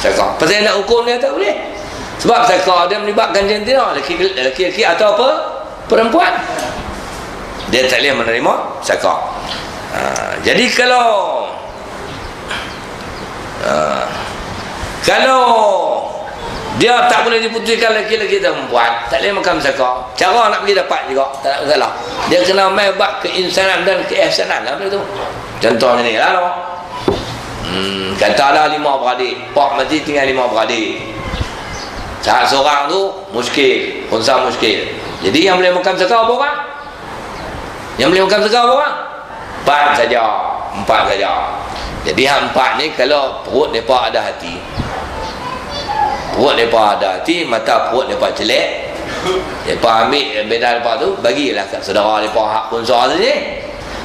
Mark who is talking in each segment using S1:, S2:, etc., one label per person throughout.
S1: zakah. Pasal nak hukum dia tak boleh. Sebab zakah dia melibatkan jantina, lelaki atau apa? Perempuan. Dia tak boleh menerima zakah. Jadi kalau dia tak boleh diputuskan lelaki-lelaki dan perempuan, tak boleh makan zakah. Cara nak pergi dapat juga tak ada masalah. Dia kena mai bab keinsanan dan keihsanan lah benda tu. Contohnya ni lah. Katalah 5 beradik, pak mati tinggal 5 beradik. Saat seorang tu muskil, khunsa muskil. Jadi yang boleh makan zakah apa orang? Yang boleh makan zakah apa orang? 4 saja. Jadi hang 4 ni kalau perut depa ada hati. Perut mereka ada hati, mata perut mereka jelek, mereka ambil beda mereka tu, bagilah kat saudara mereka hak khunsa saja.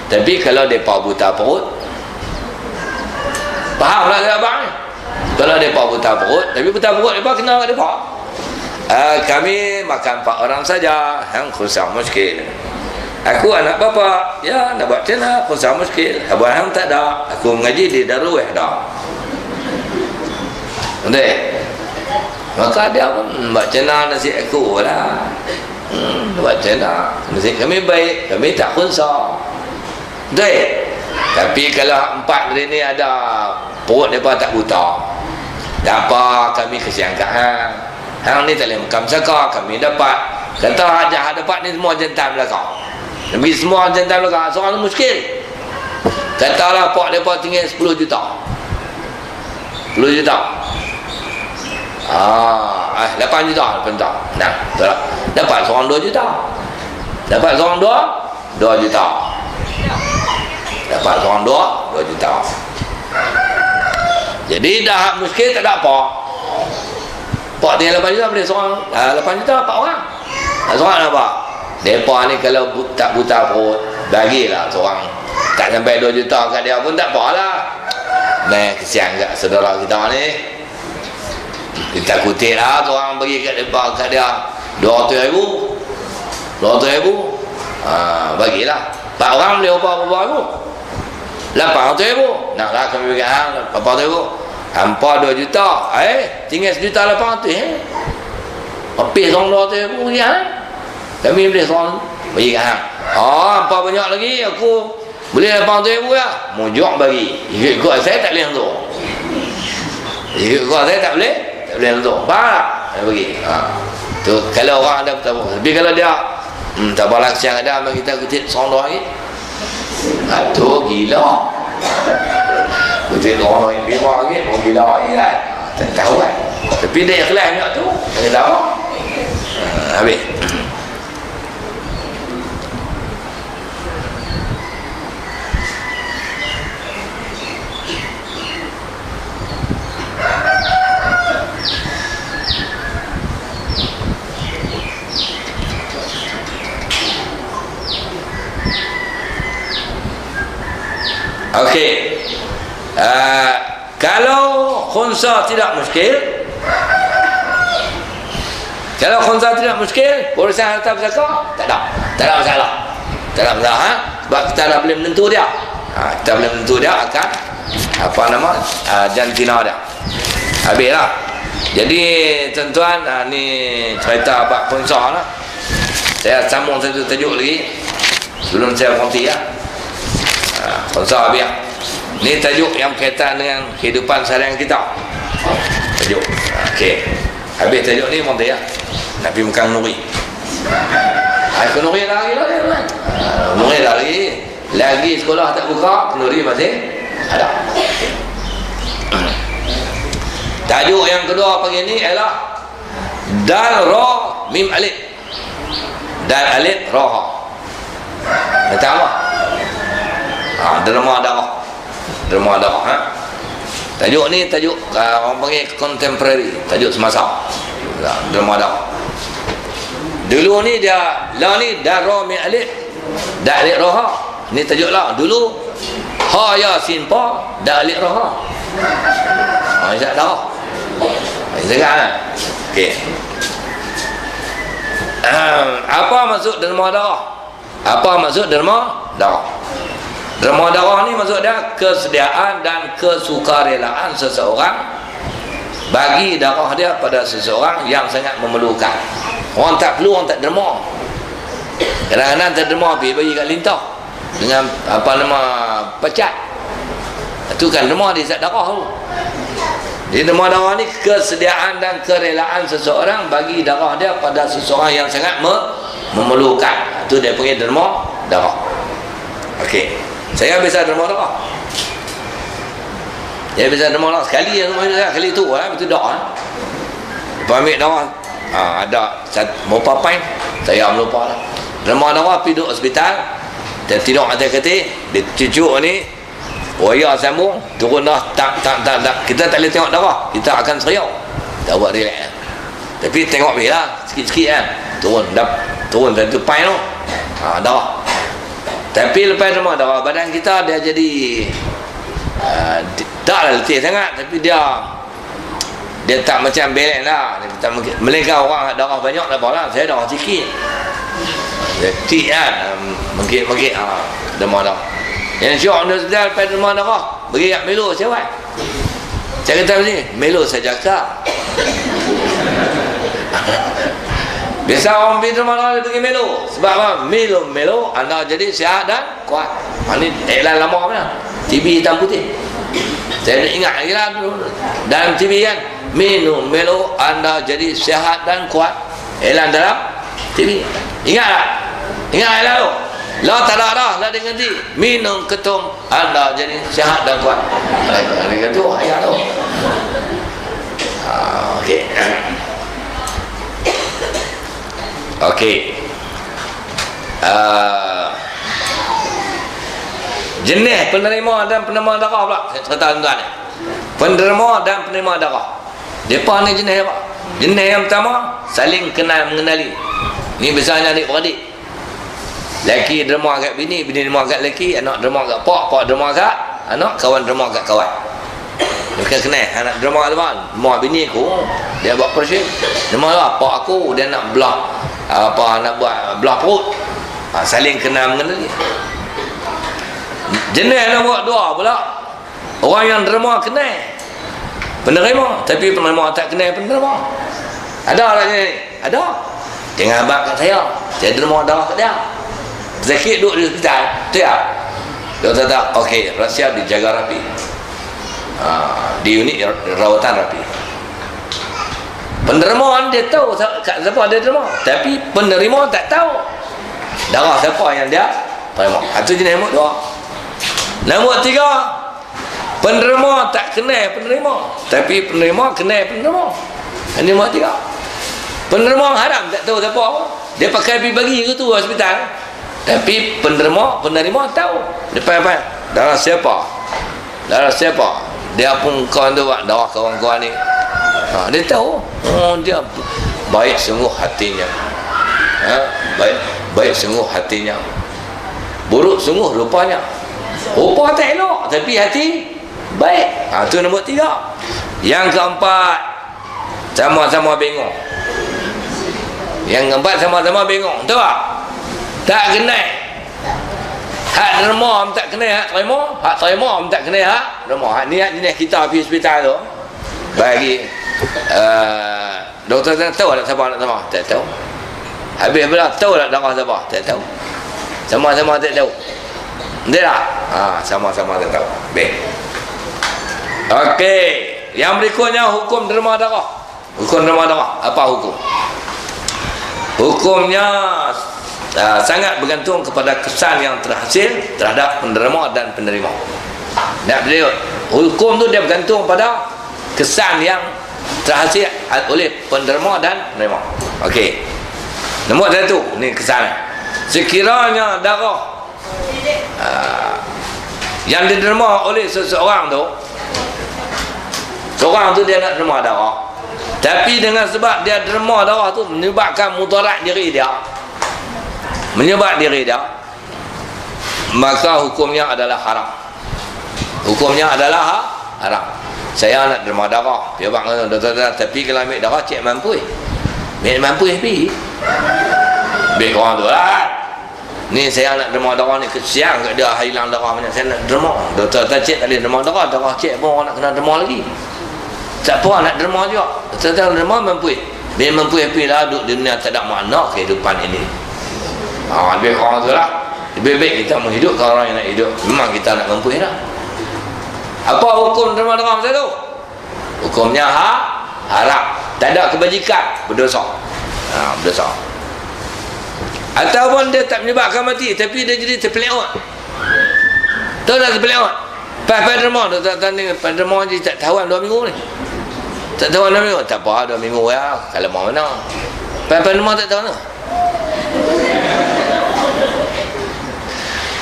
S1: Tapi kalau mereka buta perut, faham tak saya abang ni? Kalau mereka buta perut, tapi buta perut mereka kena kat mereka. Kami makan 4 orang saja, yang khunsa muskil. Aku anak bapa, ya nak buat macam mana, khunsa muskil. Abang hang tak ada, aku mengaji di Darul dah. Betul? Maka dia pun buat cena nasihat aku lah. Buat cena nasihat kami baik, kami tak khunsa. Betul? Tapi kalau 4 dari ni ada perut mereka tak buta, tak apa, kami kesian kat hang ni tak boleh makan zakah, kami dapat. Kata hajah dapat ni semua jantan belakang, tapi semua jantan belakang, seorang tu muskil. Katalah pak mereka tinggal 10 juta, 10 juta. 8 juta. Nah, betul tak? Dapat seorang 2 juta. Dapat seorang 2 juta. Dapat seorang 2 juta. Jadi dah muskil tak ada apa. Pak tinggal 8 juta boleh seorang 8 juta 4 orang. Seorang apa? Depa ni kalau tak buta perut, bagilah seorang tak sampai 2 juta kat dia pun tak apalah. Nah, kesian kat saudara kita ni. Kita kutip lah orang bagi kat dia 200,000, bagilah 4 orang boleh berapa ribu, 800,000. Nak lah kami bagi hang 400,000, hampa 2 juta, tinggal 1,800,000, habis orang 200,000 bagi hang, kami boleh seorang bagi kat hang. Hampa banyak lagi, aku boleh 800,000 ya, mujur bagi. Ikut saya tak boleh tu, ikut saya tak boleh untuk faham bagi. Tu kalau orang ada betul. Tapi kalau dia tak balas siang ada, bagi kita kutip seorang lagi. Tu gila. Kutip orang lagi 5 lagi, orang gila lagi kan. Tak tahu kan. Tapi dia ikhlas nak tu. Dia tahu. Habis. Okey. Kalau khunsa tidak muskil, urusan harta berzakah tak ada masalah. Sebab kita dah boleh menentu dia. Kita boleh menentu dia akan jantina dia. Habislah. Jadi tuan-tuan, ni cerita bab khunsa lah. Saya sambung satu tajuk lagi sebelum saya berhenti ya. Khunsa biar. Ni tajuk yang berkaitan dengan kehidupan seharian kita. Tajuk. Okey. Habis tajuk ni berhenti ya. Nak pergi makan nuri. Nuri lagi lah. Nuri lagi. Lagi sekolah tak buka, nuri masih ada. Tajuk yang kedua pagi ni ialah dal ra mim alif. Dal alif ra. Kata apa? Derma darah. Tajuk ni tajuk orang panggil contemporary, tajuk semasa. Derma darah. Dulu ni dia la ni darah min alif, da alif ra. Ni tajuk la. Dulu ha ya sin pa, da alif ra. Isyak dah. Sekarang. Okey. Apa maksud derma darah? Derma darah ni maksud dia kesediaan dan kesukarelaan seseorang bagi darah dia pada seseorang yang sangat memerlukan. Orang tak perlu, orang tak derma. Kadang-kadang terderma bagi kat lintah dengan apa nama pecat. Itu kan derma dia zat darah tu. Jadi derma darah ni kesediaan dan kerelaan seseorang bagi darah dia pada seseorang yang sangat memerlukan. Itu dia panggil derma darah. Okey. Saya biasa derma darah. Saya biasa derma darah sekali kali tu betul dak Lepas ambil darah ada berapa pain saya lupa lah. Derma darah pergi duduk hospital dan tidur atas katil, dia cucuk ni wayar sambung turun dah tak kita tak boleh tengok darah, kita akan seriau tak buat relax. Tapi tengok bila sikit-sikit kan turun satu pain tu darah. Tapi lepas derma darah badan kita dia jadi taklah letih sangat, tapi dia tak macam balance lah. Dia tak melainkan orang darah banyak tak apalah, saya darah sikit tik kan mengkit derma darah. Yang syok di hospital lepas derma darah beriak melo siapa? Saya kata macam ni, melo saja kak. Biasa orang pergi derma darah dia pergi melo. Sebab apa? Melo anda jadi sihat dan kuat. Ini iklan lama mana? TV hitam putih. Saya ingat lagi lah dalam TV kan, minum melo anda jadi sihat dan kuat. Iklan dalam TV. Ingat tak? Ingat lah tu. Lah tak ada dah. Lah dia ganti. Minum ketum anda jadi sihat dan kuat. Dia kata tu ayat tu. Okey. Okey. Jenis penerima dan penerima darah pula. Saya tahu tuan ni. Penerima dan penerima darah. Depa ni jenis apa? Jenis yang pertama, saling kenal mengenali. Ni biasanya adik-beradik. Laki derma kat bini, bini derma kat laki, anak derma kat pak derma kat anak, kawan derma kat kawan. Bukan kenal, anak derma kat teman, mak bini aku, dia buat operation. Derma lah, pak aku, dia nak belah, nak buat belah perut. Saling kenal mengenali. Jenis nombor dua pula, orang yang derma kenal penerima, tapi penerima tak kenal penerima. Ada lah ni, ada. Jangan abang kat saya derma darah kat dia. Sakit duduk di hospital, tiap. Doktor tak, okey, rahsia dijaga rapi. Di unit rawatan rapi. Penerima dia tahu siapa dia derma, tapi penerima tak tahu darah siapa yang dia terima. Itu jenis nombor dua. Nombor tiga, penerima tak kenal penerima, tapi penerima kenal penerima. Ini nombor tiga. Penerima haram tak tahu siapa. Dia pakai pergi bagi ke tu hospital, tapi penerima tahu. Depan darah siapa, dia pun kawan tu buat darah kawan-kawan ni. Dia tahu. Dia baik sungguh hatinya. Baik sungguh hatinya, buruk sungguh rupanya. Rupa tak elok, tapi hati baik. Itu nombor tiga. Yang keempat, sama-sama bingung. Yang keempat, sama-sama bingung. Tahu tak? Tak kenal. Hak derma tak kenal hak terima, hak terima tak kenal hak derma. Hak ni jenis kita pergi hospital tu. Bagi doktor tahu tak siapa nak terima? Tak tahu. Habis pula tahu tak darah siapa? Tak tahu. Sama-sama tak tahu. Betul tak? Sama-sama tak tahu. Baik. Okey. Yang berikutnya hukum derma darah. Hukum derma darah. Apa hukum? Hukumnya sangat bergantung kepada kesan yang terhasil terhadap penerima dan penerima. Hukum tu dia bergantung pada kesan yang terhasil oleh penerima dan penerima. Okey. Nombor satu, ni kesan. Sekiranya darah yang diterima oleh seseorang tu, seorang tu dia nak derma darah, tapi dengan sebab dia derma darah tu menyebabkan mudarat diri dia, maka hukumnya adalah haram. Hukumnya adalah haram. Saya nak derma darah, dia bang doktor, tapi kalau ambil darah cek mampu. Mampu pergi. Ambil orang tu lah. Ni saya nak derma darah ni, kesian kat dia hilang darah banyak, saya nak derma. Doktor tak cek tak boleh derma darah, darah cek pun orang nak kena derma lagi. tak apa nak derma juga. Tentang derma mampu. Dia mampu happy lah duduk di dunia tak ada makna kehidupan ini. Lebih kurang tu lah. Lebih baik kita menghidupkan orang yang nak hidup. Memang kita nak mampu dah. Apa hukum derma-derma macam tu? Hukumnya haram. Tak ada kebajikan, berdosa. Berdosa. Ataupun dia tak menyebabkan mati, tapi dia jadi terpeleot. Tahu tak terpeleot? Pas derma tu tak tanding derma je tak tawan 2 minggu ni. Tak tawan 2 minggu, tak apa 2 minggu ya. Kalau mau mana. Pas derma tak tahu mana.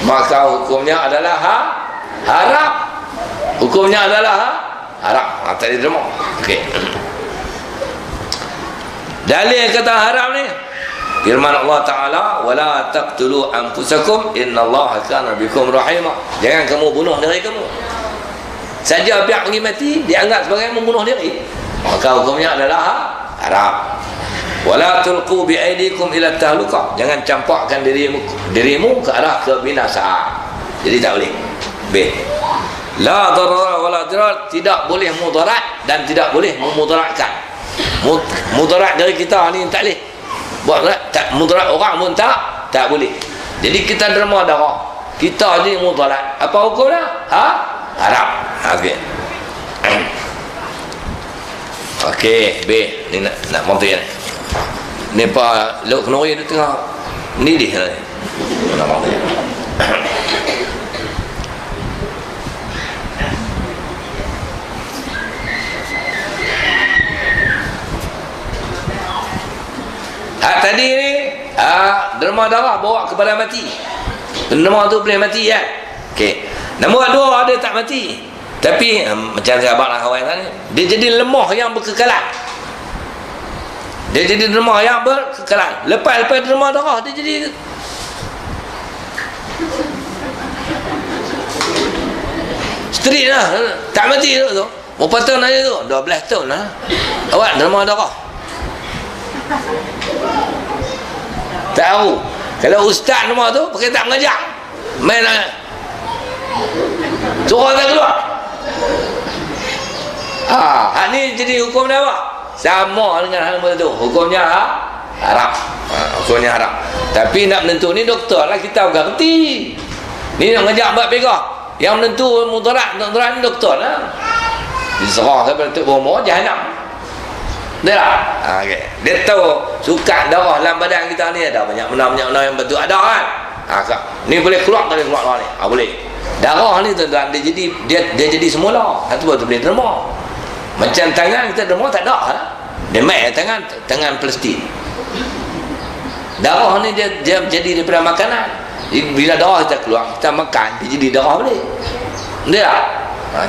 S1: Maka hukumnya adalah haram. Hukumnya adalah haram. Tak ada derma. Okey. Dalil kata haram ni firman Allah Ta'ala, wala taqtulu anfusakum innallaha kana bikum rahima. Jangan kamu bunuh diri kamu. Saja pihak pergi mati dianggap sebagai membunuh diri, maka hukumnya adalah haram. Wala tulqu bi aidikum ila tahluka. Jangan campakkan dirimu ke arah kebinasaan. Jadi tak boleh. B. La darar wala dirar. Tidak boleh mudarat dan tidak boleh memudaratkan. Mudarat dari kita ni tak boleh. Buat tak mudarat orang pun tak boleh. Jadi kita derma darah, kita ni mudarat. Apa hukumnya? Haram. Okey. Okey, B ni nak montir ni. Ni Pak Lok Kenori dia tengah ni dia ni. Nak montir. Tadi ni derma darah bawa kepada mati. Derma tu boleh mati kan? Okey. Nombor 2 ada tak mati. Tapi macam sahabat lah kawan tadi, dia jadi lemah yang berkekalan. Dia jadi lemah yang berkekalan. Lepas derma darah dia jadi street lah. Tak mati tu. Berapa tahun aja tu? 12 tahun lah. Awak derma darah. Tahu kalau ustaz rumah tu pakai tak mengajar main suruh tak keluar. Hak ni jadi hukum dia apa? Sama dengan hal tu, hukumnya haram. Hukumnya haram. Tapi nak menentu ni doktor lah, kita bukan reti. Ni nak ngajak buat pegah. Yang menentu mudarat ni doktor lah. Diserah sampai untuk bomo jahanam. Dia lah. Okay. Dia tahu sukat darah dalam badan kita ni ada banyak benda yang betul ada kan. Ni boleh keluar dari keluar ni. Boleh. Darah ni tuan-tuan dia jadi semula. Satu betul boleh derma. Macam tangan kita derma tak ada. Dia main tangan plastik. Darah ni dia jadi daripada makanan. Bila darah kita keluar, kita makan, dia jadi darah boleh. Dia lah.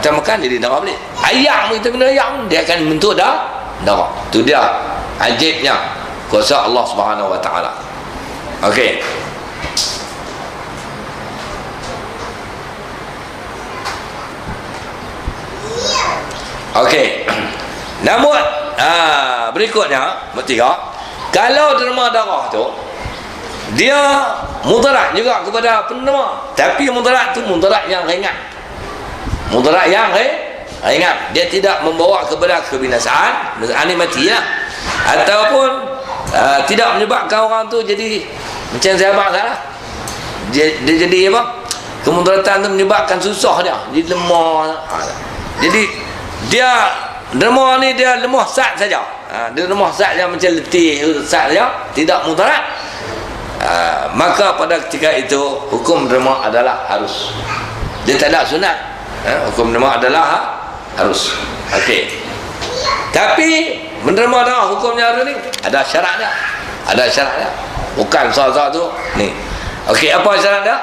S1: Kita makan jadi darah boleh. Ayam kita kena ayam, dia akan bentuk darah. Itu dia ajibnya kuasa Allah Subhanahu wa taala. Okey. Okey. Namun berikutnya bertiga, kalau derma darah tu dia mudarat juga kepada penerima, tapi mudarat tu mudarat yang ringan. Mudarat yang ingat, dia tidak membawa kepada kebinasaan, ini mati lah. Ataupun tidak menyebabkan orang tu jadi macam sahabat lah. Dia jadi apa? Kemudaratan tu menyebabkan susah dia, jadi lemah. Jadi dia derma ni dia lemah sat saja. Dia lemah sat saja, macam letih sat saja, tidak mudarat. Maka pada ketika itu hukum derma adalah harus. Dia tak ada sunat. Hukum derma adalah harus. Okey. Tapi menderma darah hukumnya ada ni, ada syarat dia. Ada syarat dia. Bukan sah-sah tu ni. Okey, apa syarat dia?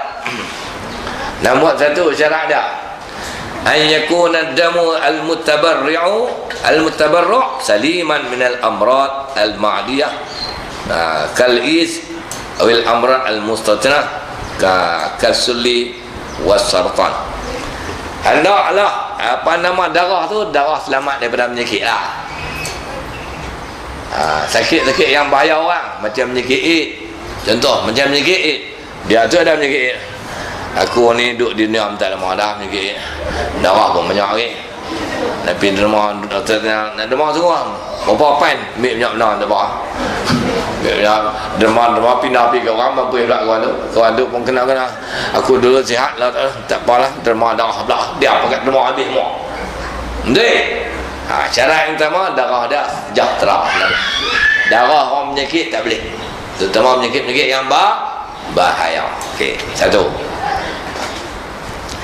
S1: Nombor 1 syarat dia. An yakuna ad-damu al-mutabarri'u saliman min al-amrad al-ma'diyah kal-is aw al-amrad al-mustatinah ka-sulli was-sartan. Hendaklah darah tu darah selamat daripada penyakit lah. Sakit-sakit yang bahaya orang, macam penyakit AIDS. Contoh macam penyakit AIDS, dia tu ada penyakit AIDS. Aku ni duduk di dunia tak lama dah penyakit AIDS, darah pun banyak lagi. Tapi derma doktor nak derma semua. Berapa pen ambil banyak benar tak apa. Derma pindah pergi ke orang mampu pula kawan tu pun kena. Aku dulu sihat lah tak apalah derma darah pula. Dia pakai derma habis semua. Ndek. Cara yang pertama darah dah sejahtera. Darah orang penyakit tak boleh. Terutama penyakit-penyakit yang bahaya. Okey, satu.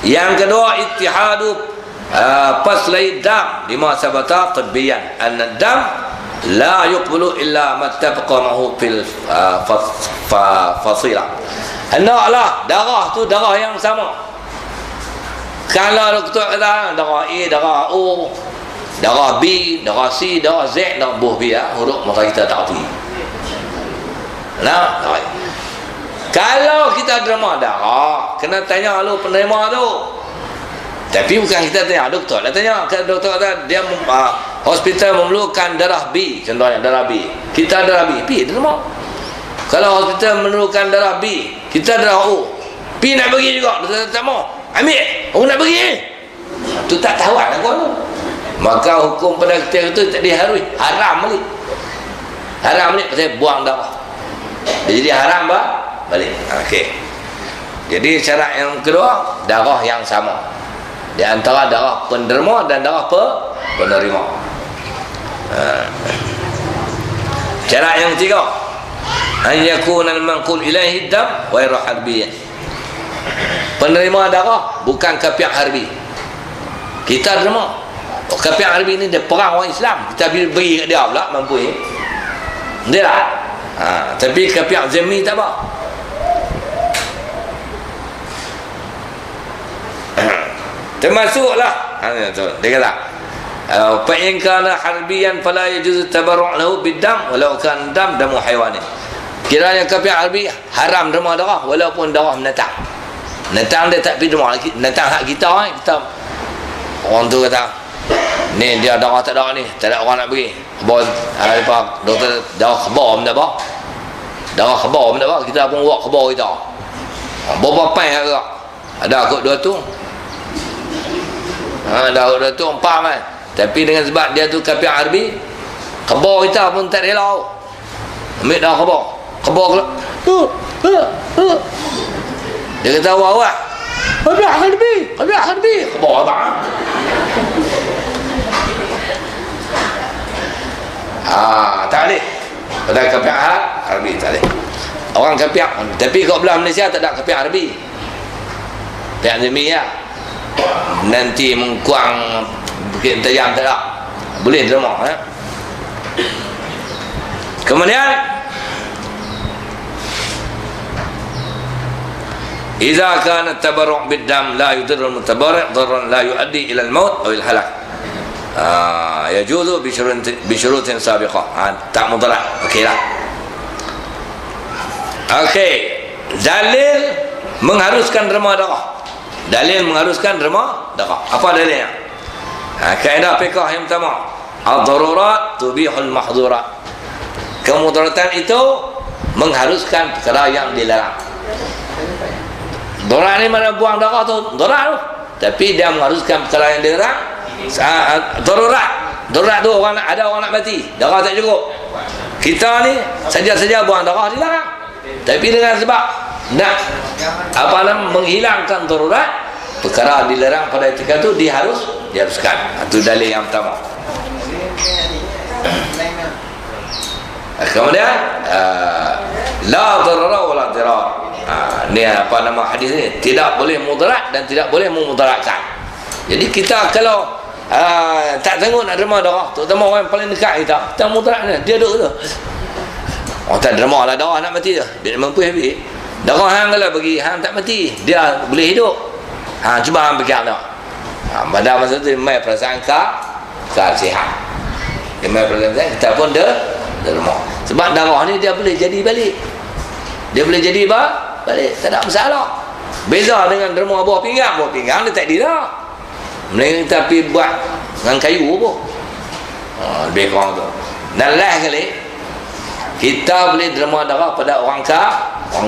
S1: Yang kedua ittihadu faslai dam lima sabata tibbiyan anna dam la yuqbalu illa ma tabaqa mahu fil fasila. Hendaklah darah tu darah yang sama. Kalau doktor kata darah A, darah O, darah B, darah C, darah Z, darah buh biar huruf maka kita tak hati. Nah, baik. Kalau kita derma darah, kena tanya lu penerima tu. Tapi bukan kita tanya doktor, dia tanya ke doktor kata dia hospital memerlukan darah B, contohnya darah B. Kita darah B, B derma. Kalau hospital memerlukan darah B, kita darah O. B nak bagi juga, doktor tak mau. Ambil, orang nak bagi. Tu tak tahu aku tu. Maka hukum pada ketika itu tak diharui, haram balik. Haram balik pasal buang darah. Jadi haram balik. Okey. Jadi syarat yang kedua darah yang sama di antara darah penderma dan darah penerima. Syarat yang ketiga an yakuna al-manqul ilaihi dam wa harbiyan. Penerima darah bukan kafiah harbi. Kita derma. Kafiah harbi ni dia perang orang Islam. Kita beri kat dia pula mampu ni. Dia tak? Tapi kafiah zimmi tak apa. Termasuklah dia kata fa in kana harbiyan fala yajuzu tabarru' lahu bid-dam walau kan dam damu hayawanin. Kiranya kafir harbi haram derma darah walaupun darah menatang. Menatang dia tak pergi derma lagi. Menatang hak kita orang tu kata ni dia darah tak ada ni, tak ada orang nak bagi. Bos apa doktor darah khabar tak apa. Darah khabar tak apa, kita pun buat khabar kita. Berapa pen agak. Ada kot dua tu. Dah tu empam kan. Tapi dengan sebab dia tu kafir harbi, khabar kita pun tak rela. Ambil dah khabar. Khabar dia kata awak kafir harbi. Khabar abang. Tak boleh. Pada kafir harbi tak boleh. Orang kafir. Tapi kat belah Malaysia tak ada kafir harbi. Pihak zimi ya. Nanti mengkuang bukit tajam tak ada. Boleh derma ya. Kemudian idza kana tabarru' bid-dam la yudirru al-mutabarri' darran la yuaddi ila al-maut aw al-halak. Yajuzu bi syurutin sabiqah. Tak mudarat. Okeylah. Okey. Dalil mengharuskan derma darah. Dalil mengharuskan derma darah. Apa dalilnya? Kaedah fiqh yang pertama, ad-darurat tubihul mahdhurat. Kemudaratan itu mengharuskan perkara yang dilarang. Darurat ni mana buang darah tu? Darurat tu. Tapi dia mengharuskan perkara yang dilarang. Darurat tu ada orang nak mati, darah tak cukup. Kita ni saja-saja buang darah dilarang. Tapi dengan sebab nak menghilangkan darurat, perkara dilarang pada ketika itu diharuskan. Itu dalil yang pertama. Kemudian la darara wala dirar. Ni hadis ni tidak boleh mudarat dan tidak boleh memudaratkan. Jadi kita kalau tak sanggup nak derma darah, terutama orang yang paling dekat kita mudarat dia duduk tu. Orang tak derma lah darah nak mati tu. Dia mampu habis. Darah hang kalau bagi hang tak mati, dia boleh hidup. Cuba hang fikir tak. Pada masa tu mai perasaan sihat. Dia mai perasaan sihat, kita pun derma. Sebab darah ni dia boleh jadi balik. Dia boleh jadi balik, tak ada masalah. Beza dengan derma buah pinggang dia tak ada. Melainkan kita pergi buat dengan kayu pun. Lebih kurang tu. Dan last kali kita boleh derma darah pada orang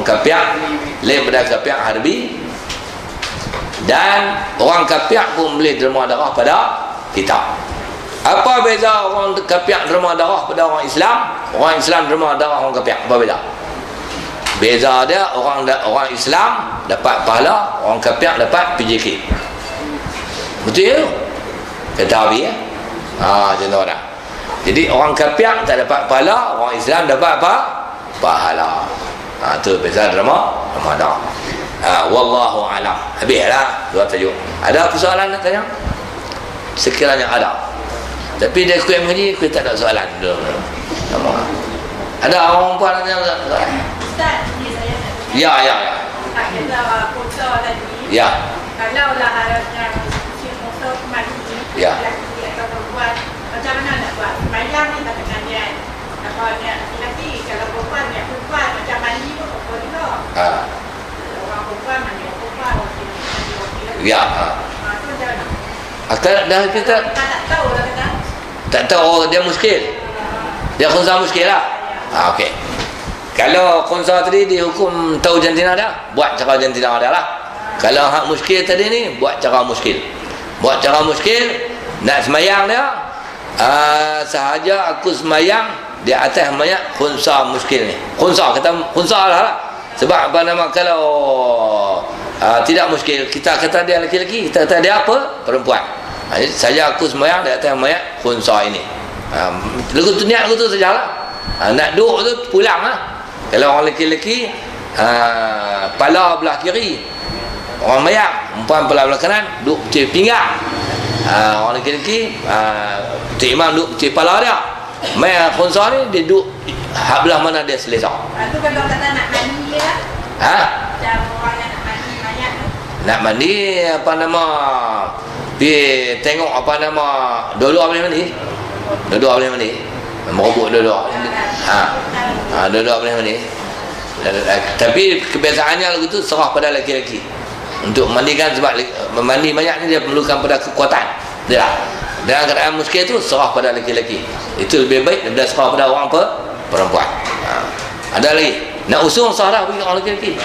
S1: kafir, lain pada kafir harbi, dan orang kafir pun boleh derma darah pada kitab. Apa beza orang kafir derma darah pada orang Islam? Orang Islam derma darah orang kafir. Apa beza? Beza dia orang Islam dapat pahala, orang kafir dapat PJK. Betul? Kata Abi ya? Contoh dah. Jadi orang kafir tak dapat pahala, orang Islam dapat apa? Pahala. Tu beza derma darah. Wallahu alam. Habislah dua tajuk. Ada persoalan nak tanya? Sekiranya ada. Tapi dia kuih mengaji, kuih tak ada soalan. Ada orang puan yang soalan?
S2: Ustaz, ini saya nak tanya.
S1: Ya.
S2: Tak kira puasa tadi.
S1: Ya.
S2: Kalau lah yang usia puasa mati,
S1: Ya.
S2: lelaki atau perempuan, macam mana nak buat? Bayang ni tak kena niat. Kalau niat lelaki, kalau perempuan niat perempuan, macam mandi pun apa juga. Orang perempuan mandi orang perempuan, wakil lelaki.
S1: Ya.
S2: Itu macam mana?
S1: Dah kita
S2: Tak tahu lah kata.
S1: tak tahu dia muskil. Dia khunsa muskil lah. Okey. Kalau khunsa tadi dihukum tahu jantina dah, buat cara jantina dah lah. Kalau hak muskil tadi ni, buat cara muskil. Buat cara muskil, nak semayang dia, sahaja aku semayang di atas mayat khunsa muskil ni. Khunsa, kata khunsa lah. Sebab apa nama kalau tidak muskil, kita kata dia lelaki, kita kata dia apa? Perempuan. Saja aku semayang di atas mayat khunsa ini. Lagu tu niat lagu tu sajalah. Nak duduk tu pulang lah. Kalau orang lelaki, pala belah kiri, orang mayat, perempuan pala belah kanan, duduk pecah pinggang. Orang lelaki, Cik Imam duduk pecah pala dia. Mayat khunsa ni dia duduk hak belah mana dia selesa.
S2: Itu kalau kata nak mandi lah. Macam orang yang nak mandi mayat tu.
S1: Nak mandi apa nama, pergi tengok apa nama, dua-dua boleh mandi. Dua-dua boleh mandi. Merobok dua-dua. Dua-dua boleh mandi. Tapi kebiasaannya lagu tu serah pada lelaki-lelaki untuk mandikan, sebab mandi mayat ni dia perlukan pada kekuatan dia. Dalam keadaan muskil tu serah pada lelaki-lelaki. Itu lebih baik daripada serah pada orang perempuan. Ada lagi nak usung serah bagi orang lelaki-lelaki.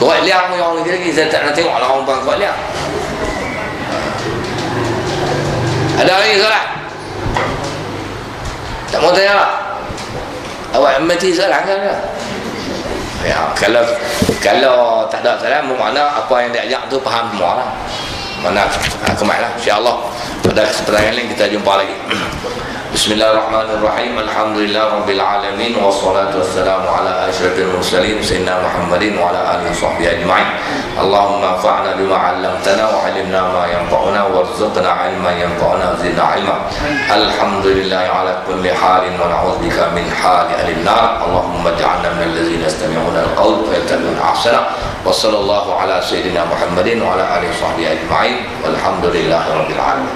S1: Kuat liang punya orang lelaki, saya tak nak tengok lah orang perempuan kuat liang. Ada lagi soalan? Tak mau tanya lah. Awak mati soalan kan? Ya, kalau tak ada soalan, bermakna apa yang diajak tu faham semua lah. Mana kemat lah, insyaAllah. Pada kesempatan yang lain kita jumpa lagi. Bismillahirrahmanirrahim. Alhamdulillah Rabbil Alamin. Wassalatu wassalamu ala asyrafil mursalin Sayyidina Muhammadin wa ala alihi wa sahbihi ajma'in. Allahumma fa'na bima 'allamtana wa 'allimna ma yanfa'una warzuqna 'ilman yanfa'una wa zidna 'ilma. Alhamdulillah ala kulli halin wa na'udzubika min hali ahli an-nar. Allahumma ij'alna minal ladzina yastami'una al-qawl fayattabi'una ahsana. Wa sallallahu ala sayyidina Muhammadin wa ala alihi wa sahbihi ajma'in. Walhamdulillahi rabbil alamin.